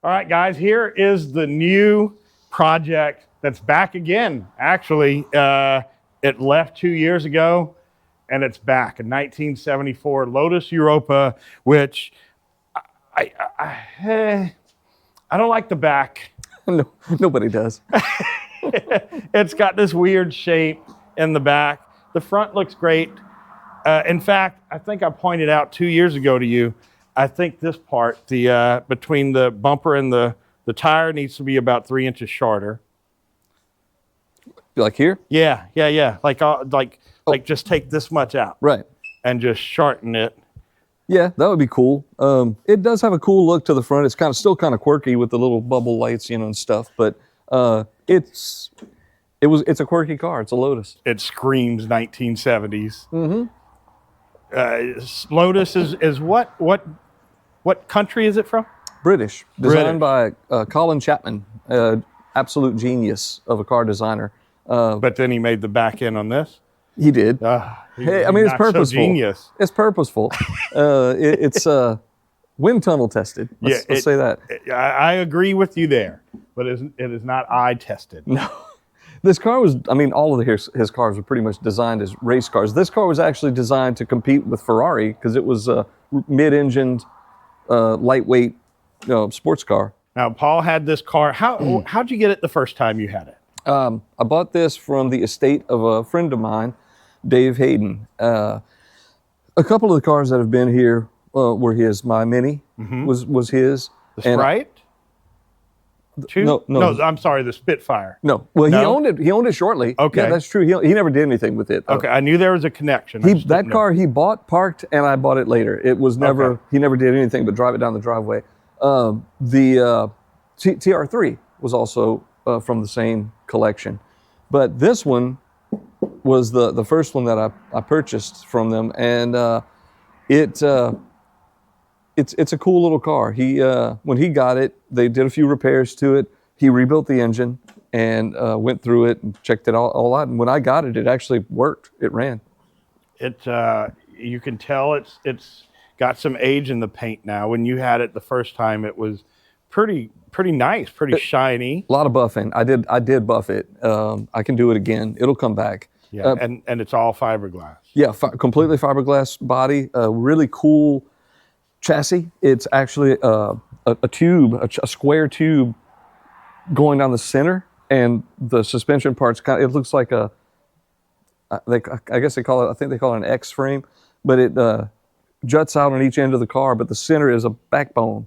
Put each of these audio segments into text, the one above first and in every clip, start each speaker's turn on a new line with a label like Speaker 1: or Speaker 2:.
Speaker 1: All right, guys, here is the new project that's back again. Actually, it left 2 years ago, and it's back. A 1974 Lotus Europa, which I don't like the back.
Speaker 2: No, nobody does.
Speaker 1: It's got this weird shape in the back. The front looks great. In fact, I think I pointed out 2 years ago to you, I think this part, the between the bumper and the tire needs to be about 3 inches shorter.
Speaker 2: Like here?
Speaker 1: Yeah. Like just take this much out.
Speaker 2: Right. And
Speaker 1: just shorten it.
Speaker 2: Yeah, that would be cool. It does have a cool look to the front. It's still kind of quirky with the little bubble lights, and stuff. But it's a quirky car. It's a Lotus.
Speaker 1: It screams 1970s. Lotus is what country is it from?
Speaker 2: British. Designed by Colin Chapman, absolute genius of a car designer.
Speaker 1: But then he made the back end on this.
Speaker 2: He did. It's purposeful.
Speaker 1: So genius.
Speaker 2: It's purposeful. It's wind tunnel tested. Let's say that.
Speaker 1: I agree with you there, but it is not eye tested.
Speaker 2: No. This car was, all of his cars were pretty much designed as race cars. This car was actually designed to compete with Ferrari because it was a mid-engined, lightweight, sports car.
Speaker 1: Now, Paul had this car. How'd you get it the first time you had it?
Speaker 2: I bought this from the estate of a friend of mine, Dave Hayden. A couple of the cars that have been here were his. My Mini was his.
Speaker 1: The Sprite?
Speaker 2: No,
Speaker 1: I'm sorry, the Spitfire.
Speaker 2: No, well, no? He owned it shortly.
Speaker 1: Okay,
Speaker 2: yeah, that's true. He never did anything with it, though.
Speaker 1: Okay, I knew there was a connection.
Speaker 2: That car he bought, parked, and I bought it later. It was never. Okay. He never did anything but drive it down the driveway. The TR3 was also from the same collection, but this one was the first one that I purchased from them, and it's a cool little car. When he got it, they did a few repairs to it. He rebuilt the engine and went through it and checked it all out. And when I got it, it actually worked. It ran. You can tell it's got some age in the paint now. When you had it the first time, it was pretty nice, pretty shiny. A lot of buffing. I did buff it. I can do it again. It'll come back.
Speaker 1: Yeah, and it's all fiberglass.
Speaker 2: Yeah, completely fiberglass body. Really cool chassis. It's actually a tube, a square tube going down the center, and the suspension parts it looks like I guess they call it an X frame, but it juts out on each end of the car, but the center is a backbone,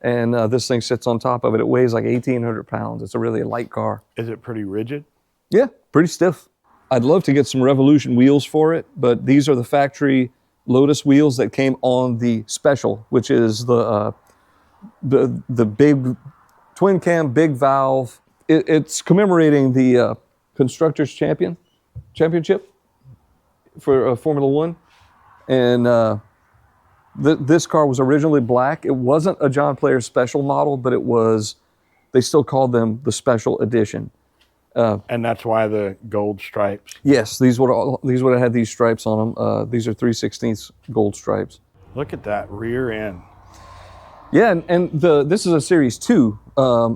Speaker 2: and this thing sits on top of it. It weighs like 1,800 pounds. It's a really light car.
Speaker 1: Is it pretty rigid?
Speaker 2: Yeah, pretty stiff. I'd love to get some Revolution wheels for it, but these are the factory Lotus wheels that came on the Special, which is the big twin cam, big valve. It's commemorating the Constructors Championship for Formula One, and this car was originally black. It wasn't a John Player Special model, but they still called them the Special Edition.
Speaker 1: And that's why the gold stripes?
Speaker 2: Yes, these would have had these stripes on them. These are 3/16 gold stripes.
Speaker 1: Look at that rear end.
Speaker 2: Yeah, and this is a Series 2.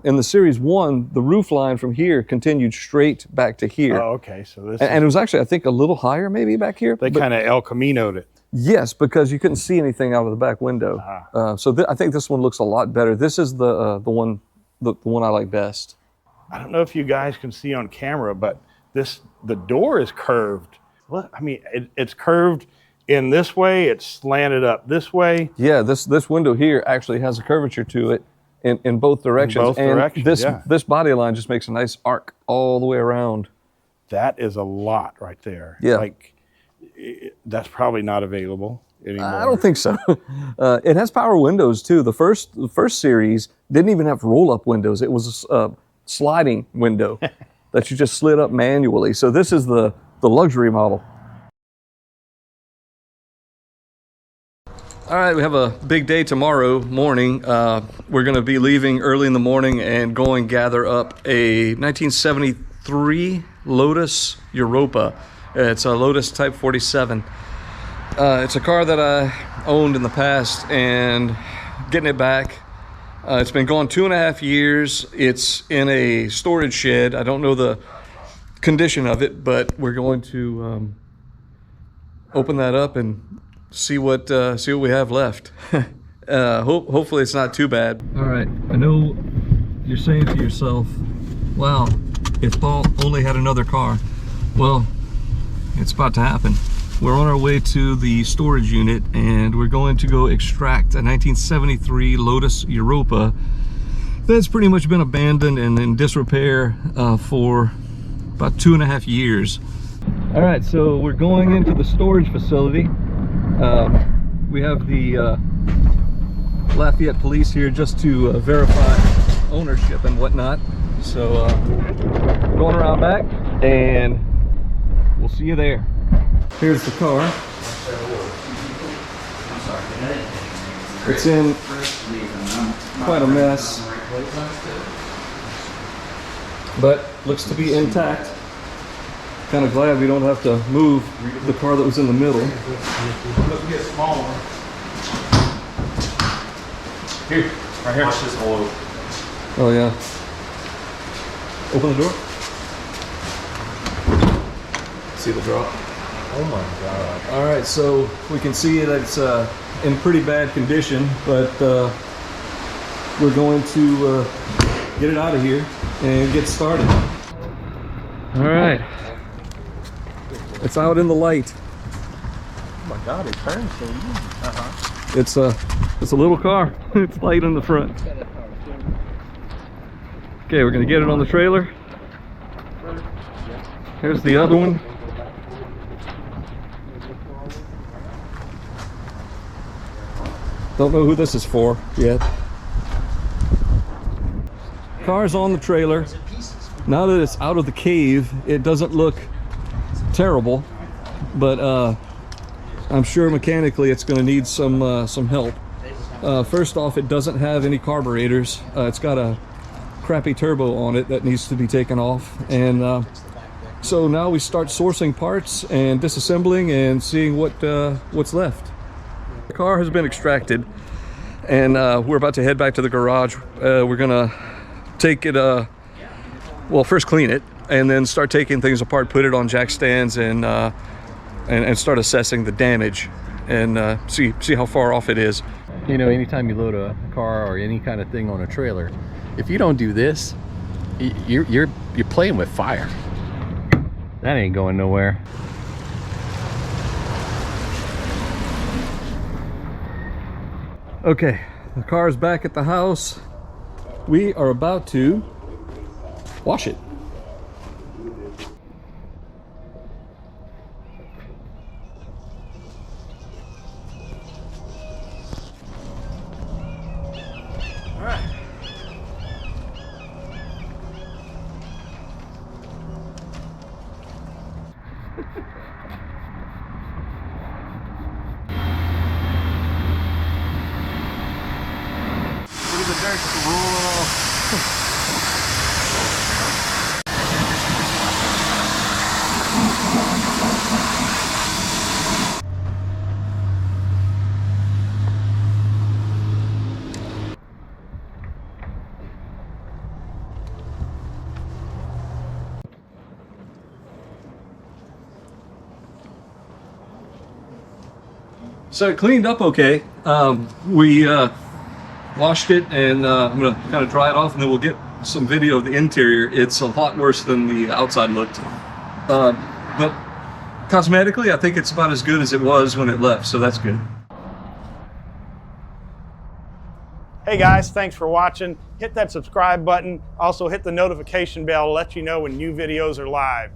Speaker 2: In the Series 1, the roof line from here continued straight back to here.
Speaker 1: Oh, okay. So this
Speaker 2: and it was actually, I think, a little higher maybe back here.
Speaker 1: They kind of El Camino'd it.
Speaker 2: Yes, because you couldn't see anything out of the back window. I think this one looks a lot better. This is the one I like best.
Speaker 1: I don't know if you guys can see on camera, but the door is curved. Well, it's curved in this way. It's slanted up this way.
Speaker 2: Yeah, this window here actually has a curvature to it in both directions. This body line just makes a nice arc all the way around.
Speaker 1: That is a lot right there.
Speaker 2: Yeah.
Speaker 1: That's probably not available anymore.
Speaker 2: I don't think so. It has power windows too. The first series didn't even have roll-up windows. It was sliding window that you just slid up manually. So this is the luxury model. All right, we have a big day tomorrow morning. We're going to be leaving early in the morning and going gather up a 1973 Lotus Europa. It's a Lotus Type 47. It's a car that I owned in the past, and getting it back It's been gone 2.5 years. It's in a storage shed. I don't know the condition of it, but we're going to open that up and see what we have left. Hopefully it's not too bad. All right, I know you're saying to yourself, wow, if Paul only had another car. Well, it's about to happen. We're on our way to the storage unit and we're going to go extract a 1973 Lotus Europa that's pretty much been abandoned and in disrepair for about 2.5 years. All right, so we're going into the storage facility. We have the Lafayette police here just to verify ownership and whatnot. So going around back and we'll see you there. Here's the car. It's in quite a mess, but looks to be intact. Kind of glad we don't have to move the car that was in the middle.
Speaker 1: Let's get a small one. Here, right here. Watch this hole.
Speaker 2: Oh yeah. Open the door. See the drop.
Speaker 1: Oh my God.
Speaker 2: All right, so we can see that it's in pretty bad condition, but we're going to get it out of here and get started. All right, it's out in the light.
Speaker 1: Oh my God, it turns so easy.
Speaker 2: It's a little car. It's light in the front. Okay, we're gonna get it on the trailer. Here's the other one. Don't know who this is for yet. Car's on the trailer. Now that it's out of the cave, it doesn't look terrible, but I'm sure mechanically it's going to need some help. First off, it doesn't have any carburetors. It's got a crappy turbo on it that needs to be taken off, and so now we start sourcing parts and disassembling and seeing what's left. The car has been extracted and we're about to head back to the garage. We're gonna take it, well, first clean it and then start taking things apart, put it on jack stands and start assessing the damage and see how far off it is.
Speaker 3: You know, anytime you load a car or any kind of thing on a trailer, if you don't do this, you're playing with fire. That ain't going nowhere.
Speaker 2: Okay, the car is back at the house. We are about to wash it.
Speaker 1: All right. Look at the dirt just rolling off.
Speaker 2: So it cleaned up okay. We washed it and I'm gonna kind of dry it off and then we'll get some video of the interior. It's a lot worse than the outside looked. But cosmetically, I think it's about as good as it was when it left, so that's good.
Speaker 1: Hey guys, thanks for watching. Hit that subscribe button. Also hit the notification bell to let you know when new videos are live.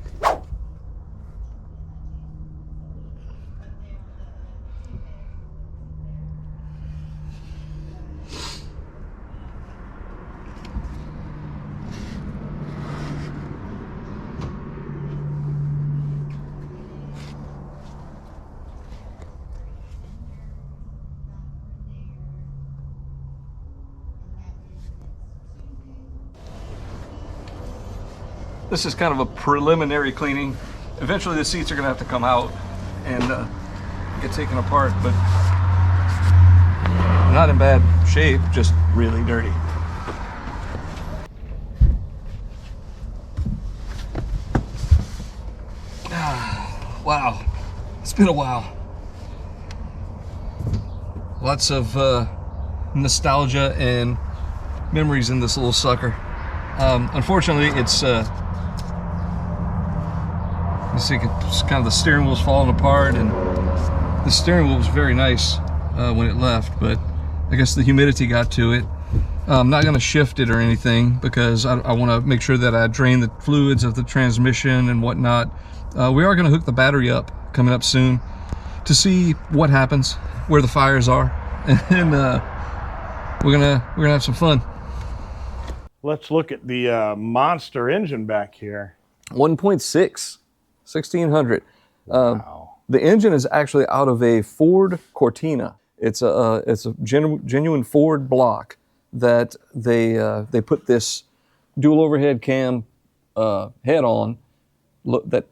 Speaker 2: This is kind of a preliminary cleaning. Eventually the seats are gonna have to come out and get taken apart, but not in bad shape. shape, just really dirty. Wow, it's been a while. Lots of nostalgia and memories in this little sucker. Unfortunately, it's you see, it's kind of the steering wheel's falling apart, and the steering wheel was very nice when it left, but I guess the humidity got to it. I'm not going to shift it or anything because I want to make sure that I drain the fluids of the transmission and whatnot. We are going to hook the battery up coming up soon to see what happens, where the fires are, and we're gonna have some fun.
Speaker 1: Let's look at the monster engine back here.
Speaker 2: 1.6, 1600.
Speaker 1: Wow.
Speaker 2: The engine is actually out of a Ford Cortina. It's a genuine Ford block that they put this dual overhead cam head on. That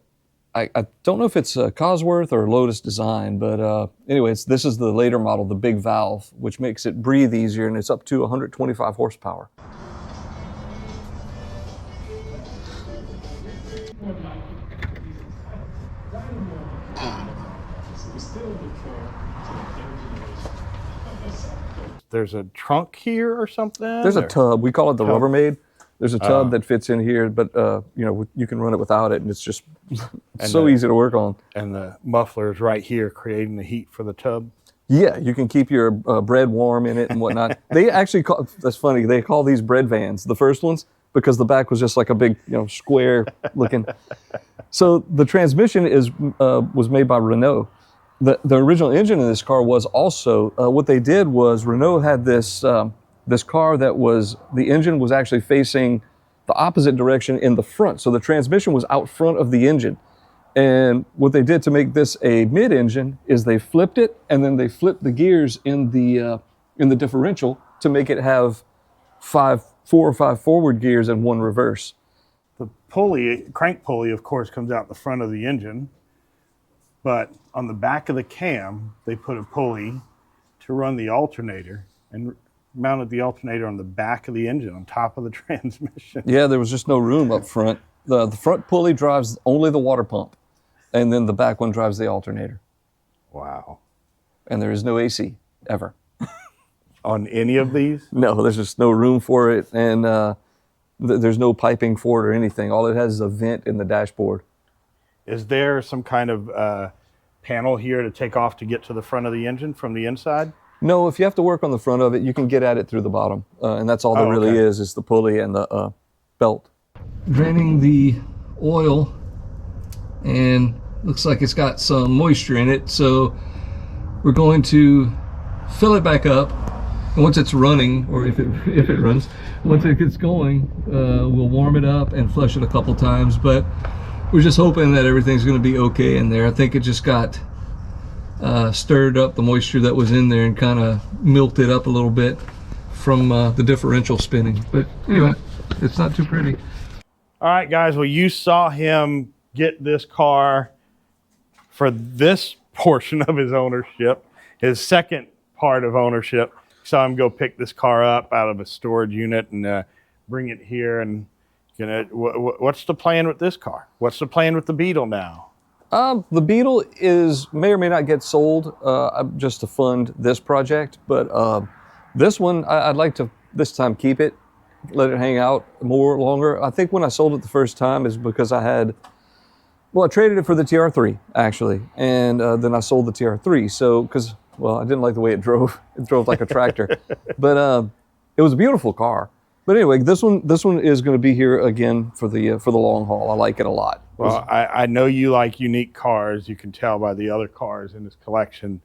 Speaker 2: I don't know if it's a Cosworth or Lotus design, but anyways, this is the later model, the big valve, which makes it breathe easier, and it's up to 125 horsepower.
Speaker 1: There's a trunk here or something?
Speaker 2: There's a tub. We call it the Rubbermaid. There's a tub that fits in here, but you know, you can run it without it, and it's just so easy to work on.
Speaker 1: And the muffler is right here, creating the heat for the tub.
Speaker 2: Yeah, you can keep your bread warm in it and whatnot. They actually call, that's funny, they call these bread vans, the first ones, because the back was just like a big, you know, square looking. So the transmission was made by Renault. The original engine in this car was also, what they did was Renault had this car that was, the engine was actually facing the opposite direction in the front. So the transmission was out front of the engine. And what they did to make this a mid-engine is they flipped it, and then they flipped the gears in the differential to make it have 4 or 5 forward gears and 1 reverse.
Speaker 1: The pulley, crank pulley, of course, comes out the front of the engine. But on the back of the cam, they put a pulley to run the alternator and mounted the alternator on the back of the engine on top of the transmission.
Speaker 2: Yeah, there was just no room up front. The front pulley drives only the water pump, and then the back one drives the alternator.
Speaker 1: Wow.
Speaker 2: And there is no AC, ever.
Speaker 1: On any of these?
Speaker 2: No, there's just no room for it, and there's no piping for it or anything. All it has is a vent in the dashboard.
Speaker 1: Is there some kind of panel here to take off to get to the front of the engine from the inside?
Speaker 2: No, if you have to work on the front of it, you can get at it through the bottom. And that's all there really is the pulley and the belt. Draining the oil, and looks like it's got some moisture in it. So we're going to fill it back up. And once it's running, or if it runs, once it gets going, we'll warm it up and flush it a couple times. But we're just hoping that everything's going to be okay in there. I think it just got stirred up, the moisture that was in there, and kind of milked it up a little bit from the differential spinning. But anyway, it's not too pretty.
Speaker 1: All right, guys. Well, you saw him get this car for this portion of his ownership, his second part of ownership. You saw him go pick this car up out of a storage unit and bring it here. And what's the plan with this car? What's the plan with the Beetle now?
Speaker 2: The Beetle may or may not get sold just to fund this project, but this one I'd like to this time keep it, let it hang out longer. I think when I sold it the first time is because I traded it for the TR3 actually, and then I sold the TR3. So because I didn't like the way it drove. It drove like a tractor, but it was a beautiful car. But anyway, this one is going to be here again for the long haul. I like it a lot.
Speaker 1: Well, I know you like unique cars. You can tell by the other cars in this collection.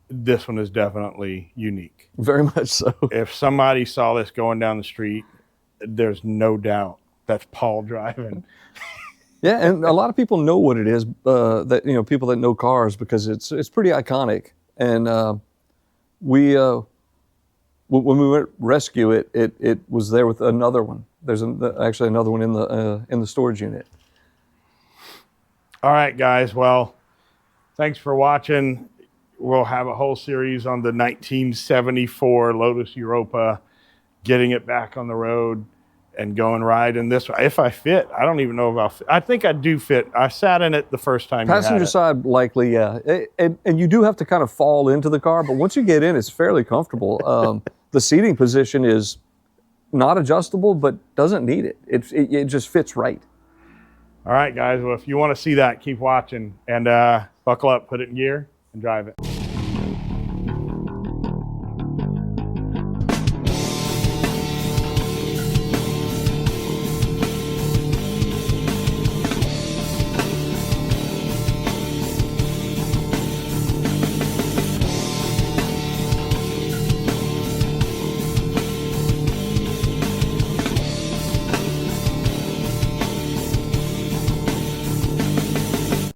Speaker 1: This one is definitely unique.
Speaker 2: Very much so.
Speaker 1: If somebody saw this going down the street, there's no doubt that's Paul driving.
Speaker 2: Yeah, and a lot of people know what it is. That people that know cars, because it's pretty iconic. And when we went rescue it, it was there with another one. There's actually another one in the storage unit. All
Speaker 1: right, guys. Well, thanks for watching. we'll have a whole series on the 1974 Lotus Europa, getting it back on the road and going ride in this. If I fit, I don't even know if I'll fit. I think I do fit. I sat in it the first time.
Speaker 2: Passenger side, likely, yeah. And you do have to kind of fall into the car, but once you get in, it's fairly comfortable. The seating position is not adjustable, but doesn't need it. It just fits right.
Speaker 1: All right, guys. Well, if you want to see that, keep watching and buckle up, put it in gear, and drive it.